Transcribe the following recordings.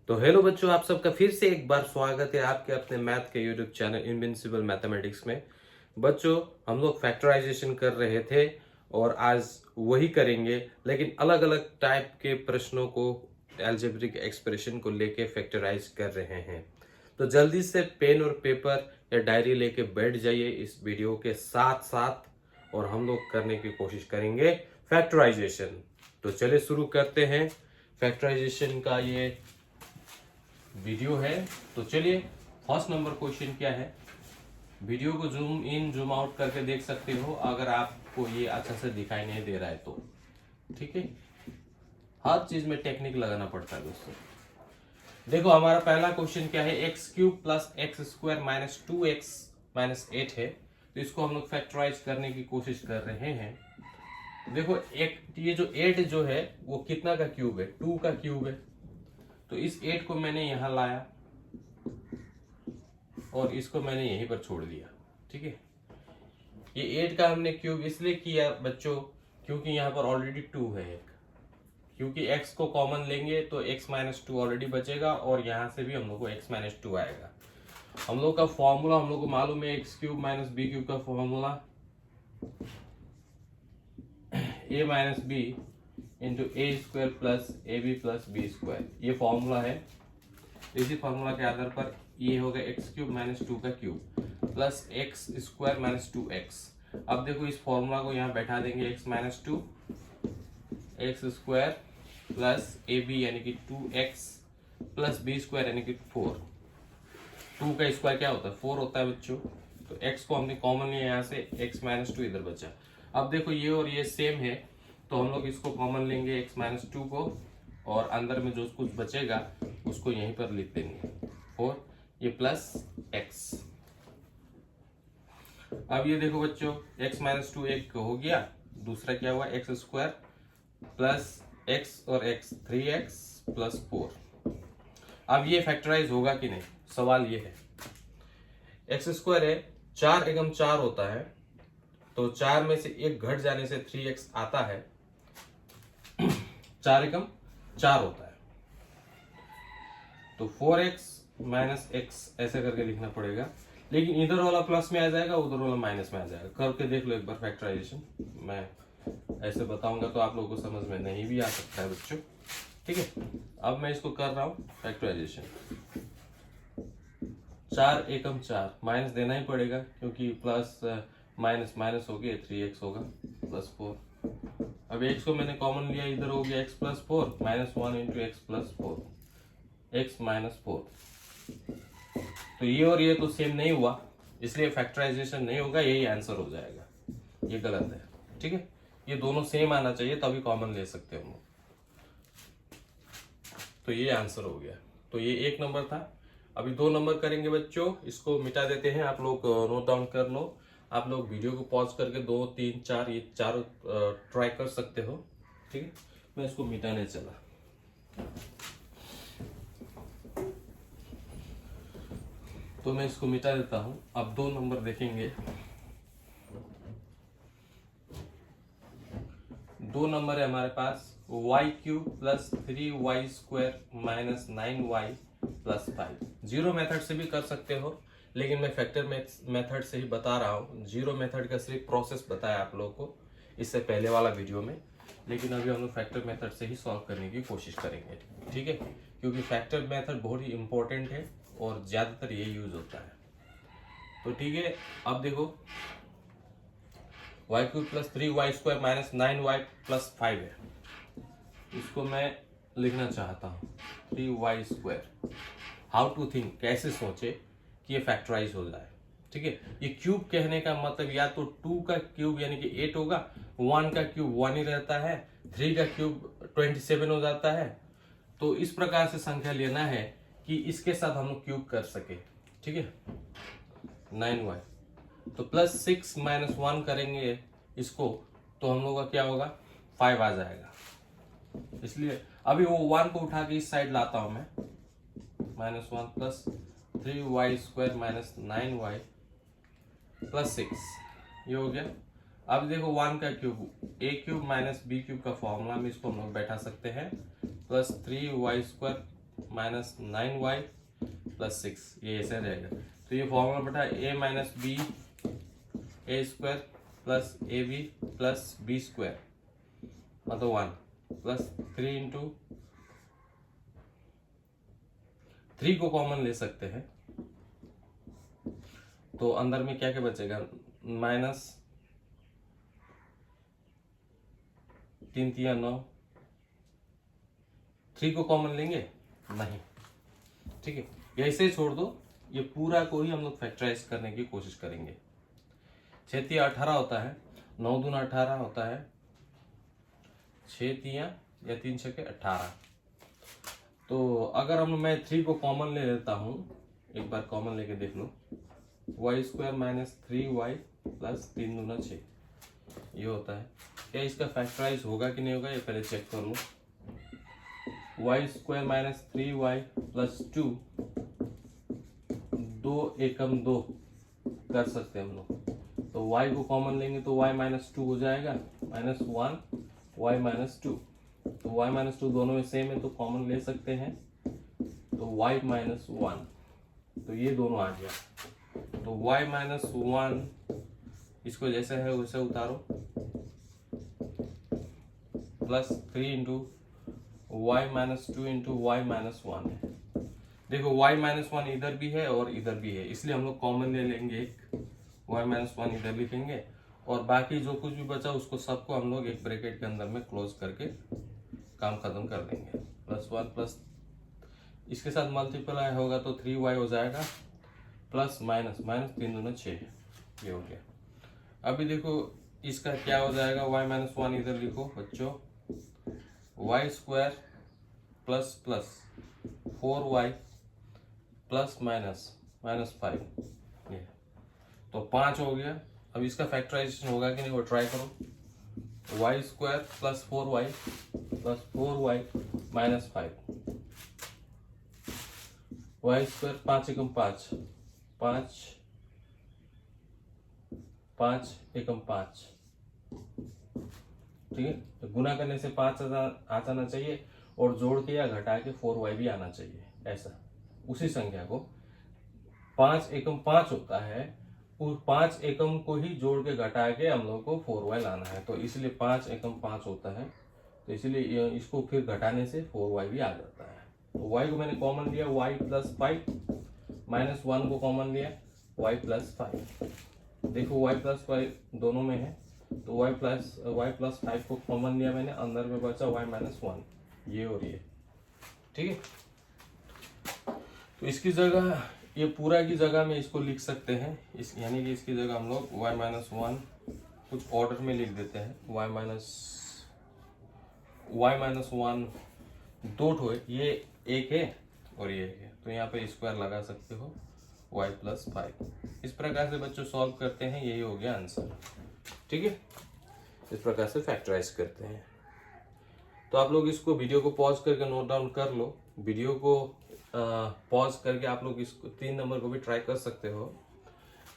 तो हेलो बच्चों, आप सबका फिर से एक बार स्वागत है आपके अपने मैथ के यूट्यूब चैनल इनविंसिबल मैथमेटिक्स में। बच्चों, हम लोग फैक्टराइजेशन कर रहे थे और आज वही करेंगे, लेकिन अलग अलग टाइप के प्रश्नों को अलजेब्रिक एक्सप्रेशन को लेके फैक्टराइज कर रहे हैं। तो जल्दी से पेन और पेपर या डायरी लेके बैठ जाइए इस वीडियो के साथ साथ और हम लोग करने की कोशिश करेंगे फैक्टराइजेशन। तो चलिए शुरू करते हैं फैक्टराइजेशन का ये वीडियो है। तो चलिए, फर्स्ट नंबर क्वेश्चन क्या है। वीडियो को जूम इन जूम आउट करके देख सकते हो अगर आपको ये अच्छा से दिखाई नहीं दे रहा है तो। ठीक है, हर चीज में टेक्निक लगाना पड़ता है दोस्तों। देखो, हमारा पहला क्वेश्चन क्या है, x cube plus X square minus 2x minus 8 है। तो इसको हम लोग फैक्टराइज करने की कोशिश कर रहे हैं। देखो, एक ये जो 8 जो है वो कितना का क्यूब है, 2 का क्यूब है। तो इस 8 को मैंने यहां लाया और इसको मैंने यहीं पर छोड़ दिया। ठीक है, ये 8 का हमने क्यूब इसलिए किया बच्चों क्योंकि यहाँ पर ऑलरेडी 2 है एक। क्योंकि x को कॉमन लेंगे तो x माइनस 2 ऑलरेडी बचेगा और यहाँ से भी हम लोग को x माइनस 2 आएगा। हम लोग का फॉर्मूला हम लोग को मालूम है, x cube minus B cube का formula a minus b into a square plus A B plus B square, ये फॉर्मूला है। इसी फॉर्मूला के आधार पर ये होगा एक्स क्यूब माइनस 2 का cube plus X square minus 2x। अब देखो, इस फॉर्मूला को यहाँ बैठा देंगे, X minus 2 X square plus ए बी यानी कि 2x प्लस बी स्क्वायर यानी कि 4। 2 का स्क्वायर क्या होता है, 4 होता है बच्चों। तो x को हमने कॉमन लिया यहाँ से, x माइनस 2 इधर बचा। अब देखो, ये और ये सेम है तो हम लोग इसको कॉमन लेंगे x माइनस 2 को और अंदर में जो कुछ बचेगा उसको यहीं पर लिख देंगे 4, ये प्लस x। अब ये देखो बच्चों, x माइनस 2 एक हो गया, दूसरा क्या हुआ, एक्स स्क्वायर प्लस x और x 3x प्लस 4। अब ये फैक्टराइज होगा कि नहीं, सवाल ये है। एक्स स्क्वायर है, 4 एकम 4 होता है, तो 4 में से एक घट जाने से 3x आता है। 4 एकम 4 होता है, तो 4x माइनस x ऐसे करके लिखना पड़ेगा। लेकिन इधर वाला प्लस में आ जाएगा, उधर वाला माइनस में आ जाएगा। करके देख लो एक बार फैक्टराइजेशन। मैं ऐसे बताऊंगा तो आप लोगों को समझ में नहीं भी आ सकता है बच्चों। ठीक है, अब मैं इसको कर रहा हूं फैक्टराइजेशन। 4 एकम 4 माइनस देना ही पड़ेगा क्योंकि प्लस माइनस माइनस हो गया, 3x होगा प्लस 4। अब x को मैंने कॉमन लिया, इधर हो गया x plus 4 minus 1 into x plus 4, x minus 4। तो ये और ये तो सेम नहीं हुआ, इसलिए फैक्टराइजेशन नहीं होगा, यही आंसर हो जाएगा। ये गलत है। ठीक है, ये दोनों सेम आना चाहिए तभी कॉमन ले सकते हैं हम लोग। तो ये आंसर हो गया। तो ये 1 नंबर था। अभी 2 नंबर करेंगे बच्चों, इसको मिटा देते हैं। आप लोग नोट डाउन कर लो। आप लोग वीडियो को पॉज करके 2 3 4 ये चारों ट्राई कर सकते हो। ठीक है, मैं इसको मिटाने चला। तो मैं इसको मिटा देता हूं। अब 2 नंबर देखेंगे। 2 नंबर है हमारे पास, y cube plus 3y square minus 9y plus 5। Zero method से भी कर सकते हो, लेकिन मैं फैक्टर मेथड से ही बता रहा हूँ। जीरो मेथड का सिर्फ प्रोसेस बताया आप लोगों को इससे पहले वाला वीडियो में, लेकिन अभी हम लोग फैक्टर मेथड से ही सॉल्व करने की कोशिश करेंगे। ठीक है, क्योंकि फैक्टर मेथड बहुत ही इंपॉर्टेंट है और ज़्यादातर ये यूज होता है। तो ठीक है, अब देखो, Y cube plus 3y square minus 9y plus 5 है। इसको मैं लिखना चाहता हूँ 3y square. How to think, कैसे सोचे कि ये फैक्टराइज हो जाए। ठीक है, ये क्यूब कहने का मतलब या तो 2 का क्यूब यानी कि 8 होगा, 1 का क्यूब 1 ही रहता है, 3 का क्यूब 27 हो जाता है। तो इस प्रकार से संख्या लेना है कि इसके साथ हम लोग क्यूब कर सके। ठीक है, 9y तो प्लस 6 माइनस 1 करेंगे इसको, तो हम लोग का क्या होगा, 5 आ जाएगा। इसलिए अभी वो 1 को उठा के इस साइड लाता हूं मैं, minus 1 plus 3y square minus 9y plus 6, ये हो गया। अब देखो 1 का cube, a cube minus B cube का फॉर्मूला में इसको हम लोग बैठा सकते हैं, plus 3y square minus 9y plus 6, ये ऐसे रहेगा। तो ये फॉर्मूला बेटा a minus B A square plus A B plus B square मतलब 1 प्लस 3 इंटू 3 को कॉमन ले सकते हैं तो अंदर में क्या क्या बचेगा, माइनस 3 3 9, 3 को कॉमन लेंगे नहीं, ठीक है, ये ऐसे ही छोड़ दो। ये पूरा को ही हम लोग फैक्टराइज करने की कोशिश करेंगे। 6 3 18 होता है, 9 दूना 18 होता है, 6 3 या 3 6 18। तो अगर मैं 3 को कॉमन ले लेता हूँ, एक बार कॉमन लेके देख लो, y square minus 3y plus 3 दूना 6 ये होता है। क्या इसका फैक्टराइज होगा कि नहीं होगा ये पहले चेक कर लो। Y square minus 3y plus 2, 2 एकम 2 कर सकते हैं हम लोग। तो y को कॉमन लेंगे तो y माइनस 2 हो जाएगा, माइनस 1 y माइनस 2। तो y माइनस 2 दोनों में सेम है तो कॉमन ले सकते हैं, तो y माइनस 1, तो ये दोनों आ गया। तो y माइनस 1 इसको जैसे है वैसे उतारो, plus 3 into Y minus 2 into Y minus 1 है। देखो y माइनस 1 इधर भी है और इधर भी है, इसलिए हम लोग कॉमन ले लेंगे एक, y माइनस 1 इधर लिखेंगे और बाकी जो कुछ भी बचा उसको सबको हम लोग एक ब्रैकेट के अंदर में क्लोज करके काम खत्म कर देंगे। प्लस 1 प्लस इसके साथ मल्टीप्लाई होगा तो 3y हो जाएगा, प्लस माइनस माइनस 3 दूना 6 ये हो गया। अभी देखो इसका क्या हो जाएगा, y माइनस 1 इधर लिखो बच्चों, Y square plus plus 4y plus minus minus 5 ये तो 5 हो गया। अब इसका फैक्टराइजेशन होगा कि नहीं वो ट्राई करो। Y square plus 4y plus 4y minus 5, Y square 5 एकम 5, 5 5 एकम 5, ठीक है। तो गुना करने से 5 आ जाना चाहिए और जोड़ के या घटा के 4y भी आना चाहिए, ऐसा उसी संख्या को 5 एकम 5 होता है, उस 5 एकम को ही जोड़ के घटा के हम लोग को 4y लाना है। तो इसलिए 5 एकम 5 होता है, तो इसलिए इसको फिर घटाने से 4y भी आ जाता है। तो y को मैंने कॉमन लिया y प्लस 5, माइनस 1 को कॉमन लिया y प्लस 5। देखो y प्लस 5 दोनों में है तो y प्लस 5 को कॉमन लिया मैंने, अंदर में बचा y माइनस 1 ये और ये, ठीक है। तो इसकी जगह ये पूरा की जगह में इसको लिख सकते हैं, इस यानी कि इसकी जगह हम लोग y माइनस 1 कुछ ऑर्डर में लिख देते हैं, y माइनस 1 दो ठो है, ये एक है और ये एक है, तो यहाँ पे स्क्वायर लगा सकते हो y प्लस 5। इस प्रकार से बच्चों सॉल्व करते हैं, यही हो गया आंसर, ठीक है। इस प्रकार से फैक्टराइज करते हैं। तो आप लोग इसको वीडियो को पॉज करके नोट डाउन कर लो, वीडियो को पॉज करके आप लोग इसको 3 नंबर को भी ट्राई कर सकते हो।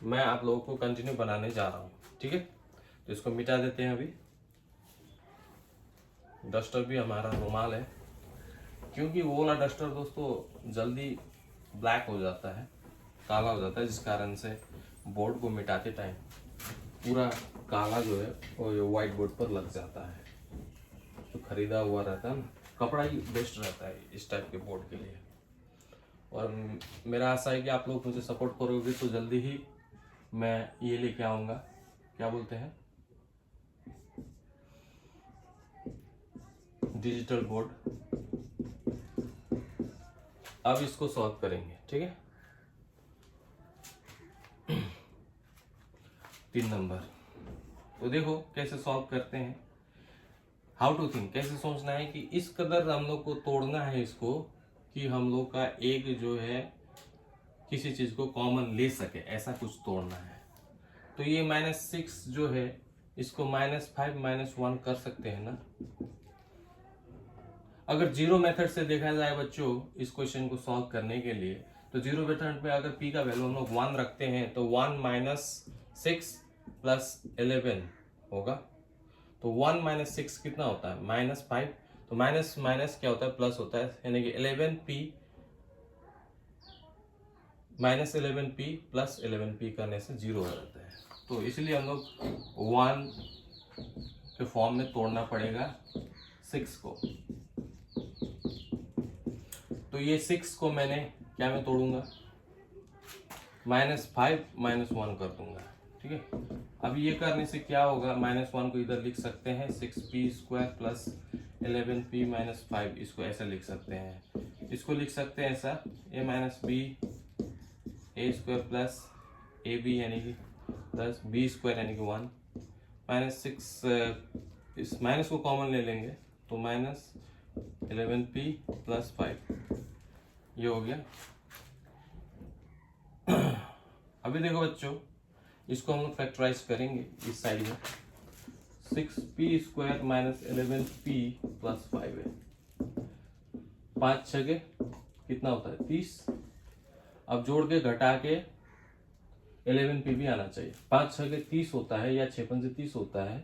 मैं आप लोगों को कंटिन्यू बनाने जा रहा हूँ, ठीक है। तो इसको मिटा देते हैं। अभी डस्टर भी हमारा रुमाल है, क्योंकि वो वाला डस्टर दोस्तों जल्दी ब्लैक हो जाता है, काला हो जाता है, जिस कारण से बोर्ड को मिटाते टाइम पूरा काला जो है वो व्हाइट बोर्ड पर लग जाता है। जो खरीदा हुआ रहता है ना, कपड़ा ही बेस्ट रहता है इस टाइप के बोर्ड के लिए। और मेरा आशा है कि आप लोग मुझे सपोर्ट करोगे तो जल्दी ही मैं ये लेके आऊँगा, क्या बोलते हैं, डिजिटल बोर्ड। अब इसको सॉल्व करेंगे, ठीक है। 3 नंबर तो देखो कैसे सॉल्व करते हैं, हाउ टू थिंक, कैसे सोचना है कि इस कदर हम लोग को तोड़ना है इसको कि हम लोग का एक जो है किसी चीज को कॉमन ले सके, ऐसा कुछ तोड़ना है। तो ये -6 जो है इसको -5 -1 कर सकते हैं ना। अगर जीरो मेथड से देखा जाए बच्चों इस क्वेश्चन को सॉल्व करने के लिए, तो जीरो मेथड में अगर p का वैल्यू हम लोग 1 रखते हैं तो 1 - 6 + 11 होगा। तो 1 - 6 कितना होता है, -5। तो माइनस माइनस क्या होता है, प्लस होता है, यानी कि 11p minus 11p plus 11p करने से 0 हो जाता है। तो इसलिए हम लोग 1 के फॉर्म में तोड़ना पड़ेगा 6 को। तो ये 6 को मैंने क्या में तोड़ूंगा, -5 -1 कर दूंगा, ठीक है। अब ये करने से क्या होगा, -1 को इधर लिख सकते हैं 6p² प्लस 11p -5, इसको ऐसा लिख सकते हैं। इसको लिख सकते हैं ऐसा a - b a² plus ab यानी कि प्लस b² यानी कि 1 -6, इस माइनस को कॉमन ले लेंगे तो -11p प्लस 5 ये हो गया। अभी देखो बच्चों, इसको हम लोग फैक्टराइज करेंगे इस साइड में, 6p² माइनस 11p प्लस 5 है, 5 छगे कितना होता है 30। अब जोड़ के घटा के 11p भी आना चाहिए, 5 छगे 30 होता है या 6 पंजे 30 होता है,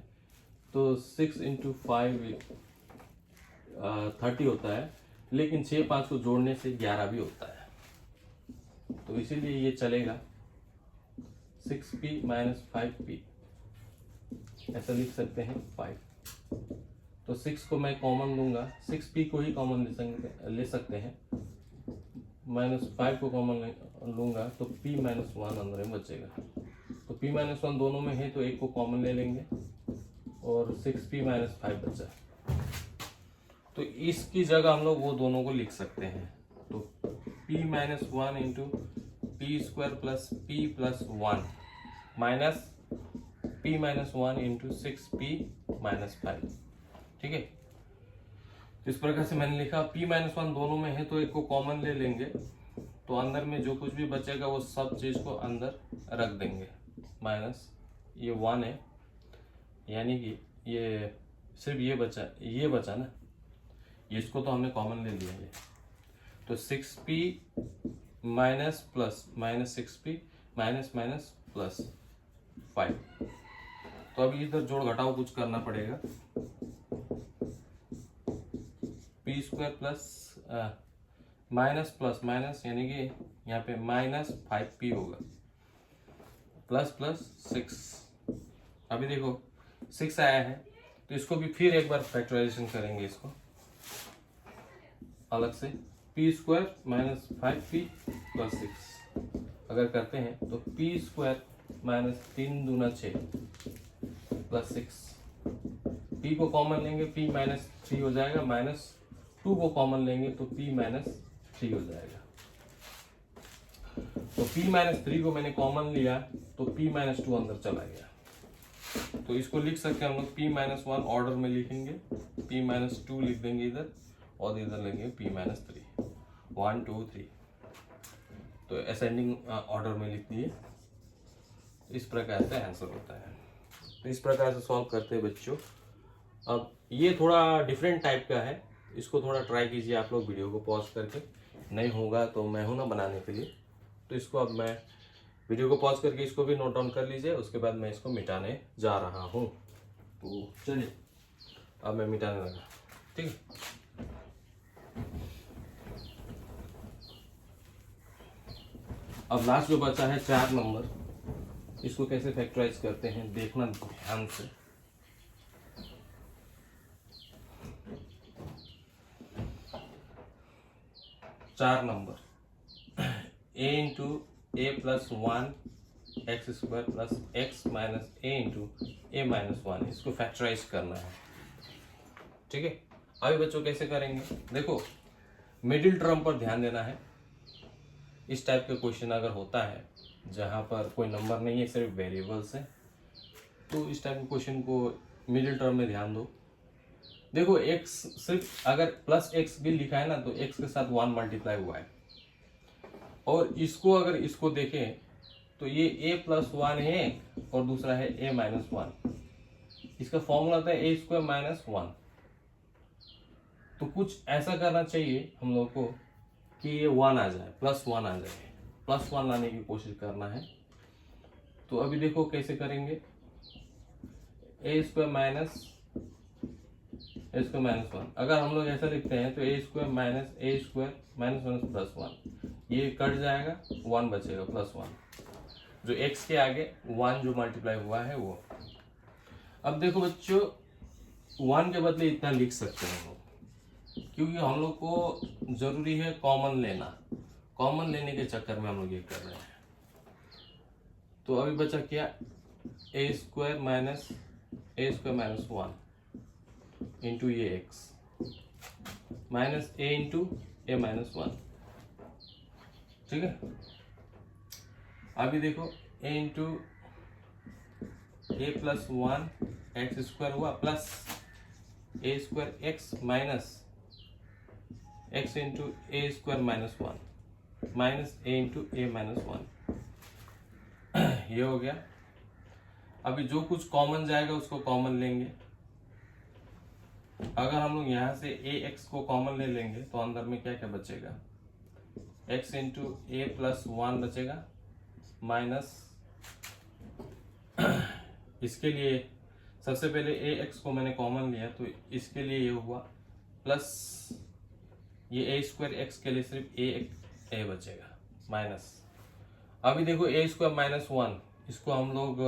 तो 6 × 5 30 होता है, लेकिन 6 5 को जोड़ने से 11 भी होता है, तो इसीलिए ये चलेगा 6p माइनस 5p, ऐसा लिख सकते हैं 5। तो 6 को मैं कॉमन लूंगा, 6p को ही कॉमन ले सकते हैं, -5 को कॉमन लूंगा तो p - 1 अंदर में बचेगा। तो p - 1 दोनों में है तो एक को कॉमन ले लेंगे और 6p - 5 बचा। तो इसकी जगह हम लोग वो दोनों को लिख सकते हैं, तो p - 1 × p² plus p plus 1 minus p - 1 × 6p - 5, ठीक है। इस प्रकार से मैंने लिखा, p - 1 दोनों में है तो एक को कॉमन ले लेंगे, तो अंदर में जो कुछ भी बचेगा वो सब चीज को अंदर रख देंगे, माइनस ये 1 है, यानी कि ये सिर्फ ये बचा ना, इसको तो हमने कॉमन ले लिया है, तो 6p minus plus -6p minus minus plus 5। तो अभी इधर जोड़ घटाव कुछ करना पड़ेगा, p² plus minus plus minus यानी कि यहाँ पे -5p होगा, प्लस प्लस 6। अभी देखो 6 आया है, तो इसको भी फिर एक बार फैक्टराइजेशन करेंगे, इसको अलग से p² माइनस 5p प्लस 6 अगर करते हैं तो p² माइनस 3 दूना 6 प्लस 6, p को कॉमन लेंगे p -3 हो जाएगा, -2 को कॉमन लेंगे तो p -3 हो जाएगा। तो p -3 को मैंने कॉमन लिया तो p -2 अंदर चला गया, तो इसको लिख सकते हैं हम लोग p - 1 ऑर्डर में लिखेंगे, p -2 लिख देंगे इधर और इधर लेंगे p -3, 1 2 3, तो असेंडिंग ऑर्डर में लिख दिए। इस प्रकार से आंसर होता है, तो इस प्रकार से सॉल्व करते हैं बच्चों। अब ये थोड़ा डिफरेंट टाइप का है, इसको थोड़ा ट्राई कीजिए आप लोग वीडियो को पॉज करके, नहीं होगा तो मैं हूं ना बनाने के लिए। तो इसको अब मैं वीडियो को पॉज करके इसको भी नोट डाउन कर लीजिए, उसके बाद मैं इसको मिटाने जा रहा हूँ। तो चलिए अब मैं मिटाने लगा, ठीक है। अब लास्ट जो बचा है 4 नंबर, इसको कैसे फैक्टराइज करते हैं देखना ध्यान से। चार number a × a + 1 x² plus x minus a × a - 1, इसको फैक्टराइज करना है, ठीक है। अभी बच्चों कैसे करेंगे, देखो मिडिल टर्म पर ध्यान देना है। इस टाइप का क्वेश्चन अगर होता है जहाँ पर कोई नंबर नहीं है, सिर्फ वेरिएबल्स है, तो इस टाइप के क्वेश्चन को मिडिल टर्म में ध्यान दो। देखो x सिर्फ अगर प्लस x भी लिखा है ना, तो x के साथ 1 मल्टीप्लाई हुआ है, और इसको अगर इसको देखें तो ये a + 1 है और दूसरा है a - 1, इसका फॉर्मूला होता है a² - 1। तो कुछ ऐसा करना चाहिए हम लोग को कि ये 1 आ जाए, +1 आ जाए, +1 लाने की कोशिश करना है। तो अभी देखो कैसे करेंगे, a² - ए स्क्वायर माइनस वन। अगर हम लोग ऐसा लिखते हैं तो a square minus one plus one, ये कट जाएगा, वन बचेगा प्लस वन, जो एक्स के आगे वन जो मल्टीप्लाई हुआ है वो। अब देखो बच्चों, वन के बदले इतना लिख सकते हैं हम लोग, क्योंकि हम लोग को जरूरी है कॉमन लेना। कॉमन लेने के चक्कर में हम लोग ये कर रहे हैं। तो अभी बचा क्या, a square minus one into ये x minus a into a minus one. ठीक है, अभी देखो a into a plus one x square हुआ plus a square x minus x into a square minus one minus a into a minus one. ये हो गया। अभी जो कुछ कॉमन जाएगा उसको कॉमन लेंगे। अगर हम लोग यहाँ से ए एक्स को कॉमन ले लेंगे तो अंदर में क्या क्या बचेगा, x into a plus one बचेगा माइनस, इसके लिए सबसे पहले ए एक्स को मैंने कॉमन लिया तो इसके लिए ये हुआ प्लस ये ए स्क्वायर एक्स के लिए सिर्फ ए बचेगा माइनस। अभी देखो ए स्क्वायर माइनस वन, इसको हम लोग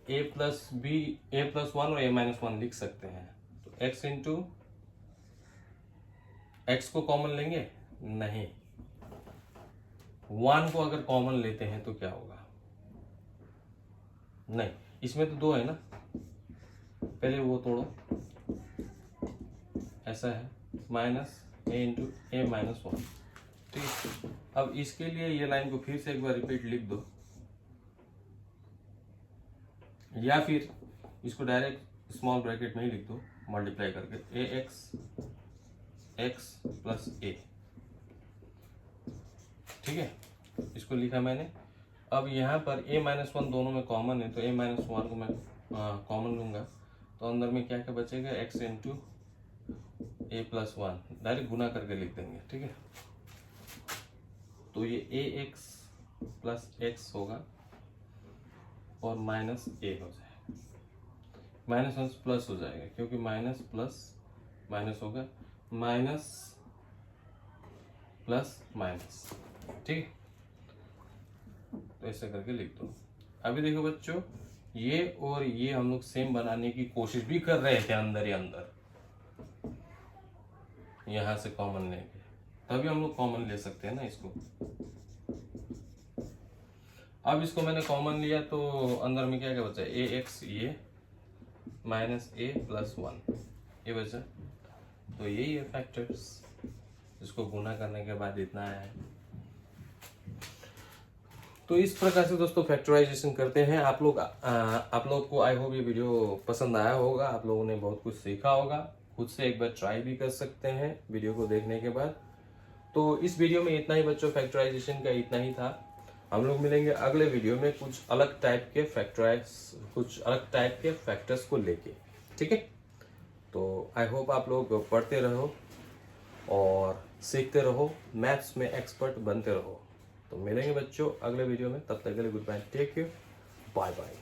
ए प्लस वन और ए माइनस वन लिख सकते हैं। तो एक्स इंटू एक्स को कॉमन लेंगे, नहीं, वन को अगर कॉमन लेते हैं तो क्या होगा, नहीं, इसमें तो दो है ना, पहले वो तोड़ो, ऐसा है minus a into a minus one. ठीक, अब इसके लिए ये लाइन को फिर से एक बार रिपीट लिख दो, या फिर इसको डायरेक्ट स्मॉल ब्रैकेट में ही लिख दो मल्टीप्लाई करके, ए एक्स प्लस ए। ठीक है, इसको लिखा मैंने। अब यहाँ पर ए माइनस वन दोनों में कॉमन है तो ए माइनस वन को मैं कॉमन लूंगा तो अंदर में क्या क्या बचेगा, x into a plus one, direct गुना करके लिख देंगे। ठीक है, तो ये ए एक्स प्लस एक्स होगा और माइनस ए हो जाएगा, माइनस वन प्लस हो जाएगा क्योंकि माइनस प्लस माइनस होगा, माइनस प्लस माइनस। ठीक, तो ऐसे करके लिख दो। अभी देखो बच्चों, ये और ये हम लोग सेम बनाने की कोशिश भी कर रहे थे अंदर ही अंदर, यहां से कॉमन लेंगे तभी हम लोग कॉमन ले सकते हैं ना इसको। अब इसको मैंने कॉमन लिया तो अंदर में क्या क्या बचा, ए एक्स ये माइनस ए प्लस वन ये बचा। तो यही है फैक्टर्स, इसको गुना करने के बाद इतना आया है। तो इस प्रकार से दोस्तों फैक्टराइजेशन करते हैं। आप लोग को आई होप ये वीडियो पसंद आया होगा, आप लोगों ने बहुत कुछ सीखा होगा। खुद से एक बार ट्राई भी कर सकते हैं वीडियो को देखने के बाद। तो इस वीडियो में इतना ही बच्चों, फैक्टराइजेशन का इतना ही था। हम लोग मिलेंगे अगले वीडियो में कुछ अलग टाइप के फैक्टर्स को लेके। ठीक है, तो आई होप आप लोग पढ़ते रहो और सीखते रहो, मैथ्स में एक्सपर्ट बनते रहो। तो मिलेंगे बच्चों अगले वीडियो में, तब तक के लिए goodbye, take care, bye bye.